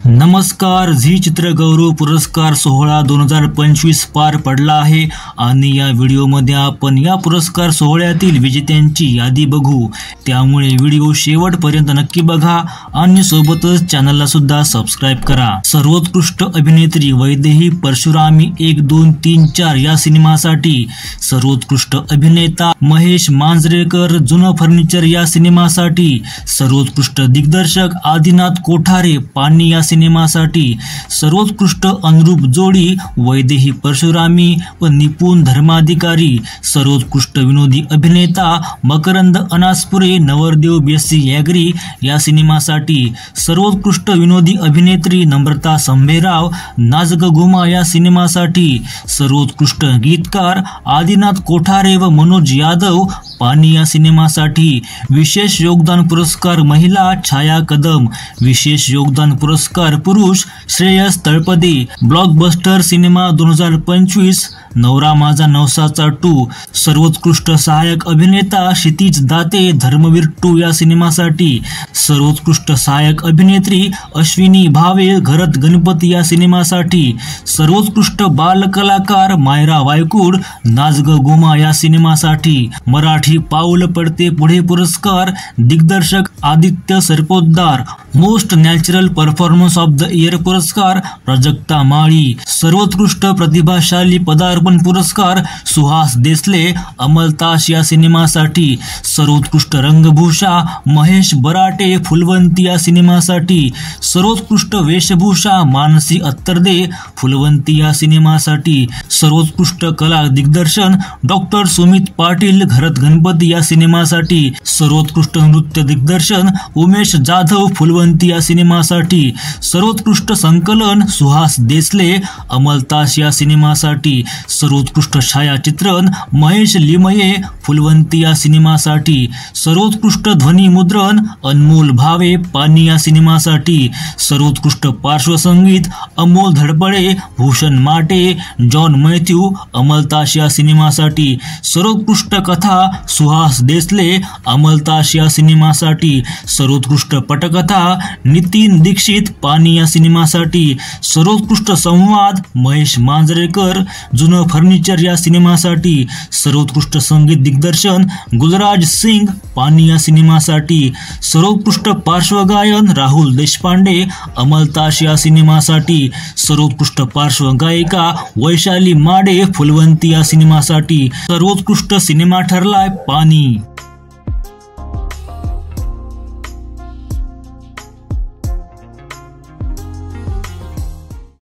नमस्कार. झी चित्रगौरव पुरस्कार सोहळा 2025 पार पडला आहे आणि या व्हिडिओमध्ये आपण या पुरस्कार सोहळ्यातील विजेत्यांची यादी बघू. त्यामुळे व्हिडिओ शेवटपर्यंत नक्की बघा आणि सोबतच चॅनलला सुद्धा सबस्क्राइब करा. सर्वोत्कृष्ट अभिनेत्री वैदेही परशुरामी 1, 2, 3, 4 या सिनेमासाठी, सर्वोत्कृष्ट अभिनेता महेश मांजरेकर जुनं फर्निचर या सिनेमासाठी, सर्वोत्कृष्ट दिग्दर्शक आदिनाथ कोठारे पाणी या सिनेमासाठी, सर्वोत्कृष्ट अनुरूप जोडी वैदेही परशुरामी व निपुण धर्माधिकारी, सर्वोत्कृष्ट विनोदी अभिनेता मकरंद अनासपुरे नवरदेव बेसी यागरी या सिनेमासाठी, सर्वोत्कृष्ट विनोदी अभिनेत्री नम्रता संभेराव नाजग गुमा या सिनेमासाठी, सर्वोत्कृष्ट गीतकार आदिनाथ कोठारे व मनोज यादव पाणी या सिनेमासाठी, विशेष योगदान पुरस्कार महिला छाया कदम, विशेष योगदान पुरस्कार पुरुष श्रेयस तळपदे, ब्लॉकबस्टर सिनेमा 2025 नवरा माझा नवसाचा 2, सर्वोत्कृष्ट सहायक अभिनेता क्षितिज दाते धर्मवीर 2 या सिनेमासाठी, सर्वोत्कृष्ट सहायक अभिनेत्री अश्विनी भावे घरत गणपती या सिनेमासाठी, सर्वोत्कृष्ट बाल कलाकार मायरा वायकुड नाजग गुमा या सिनेमासाठी, मराठी पाऊल पडते पुढे पुरस्कार दिग्दर्शक Aditya Sarpotdar, most natural performance of the year पुरस्कार प्राजक्ता माळी, सर्वोत्कृष्ट प्रतिभाशाली पदार्पण पुरस्कार सुहास देसले अमलताश या सिनेमासाठी, सर्वोत्कृष्ट रंगभूषा महेश बराटे फुलवंती या सिनेमासाठी, सर्वोत्कृष्ट वेशभूषा मानसी अत्तरदे फुलवंती या सिनेमासाठी, सर्वोत्कृष्ट कला दिग्दर्शन डॉक्टर सुमित पाटील घरत गणपती या सिनेमासाठी, सर्वोत्कृष्ट नृत्य दिग्दर्शन उमेश जाधव फुलवंती या सिनेमासाठी, सर्वोत्कृष्ट संकलन सुहास देसले अमलताश या सिनेमासाठी, सर्वोत्कृष्ट छायाचित्रण महेश लिमये फुलवंती या सिनेमासाठी, सर्वोत्कृष्ट ध्वनी मुद्रण अनमोल भावे पाणी या सिनेमासाठी, सर्वोत्कृष्ट पार्श्वसंगीत अमोल धडपडे भूषण माटे जॉन मैथ्यू अमलताश या सिनेमासाठी, सर्वोत्कृष्ट कथा सुहास देसले अमलताश या सिनेमासाठी, सर्वोत्कृष्ट पटकथा नितीन दीक्षित पाणी या सिनेमासाठी, सर्वोत्कृष्ट संवाद महेश मांजरेकर जुनं फर्निचर या सिनेमासाठी, सर्वोत्कृष्ट संगीत दिग्दर्शन गुलराज सिंग पाणी या सिनेमासाठी, सर्वोत्कृष्ट पार्श्वगायन राहुल देशपांडे अमलताश या सिनेमासाठी, सर्वोत्कृष्ट पार्श्वगायिका वैशाली माडे फुलवंती या सिनेमासाठी, सर्वोत्कृष्ट सिनेमा ठरलाय पाणी.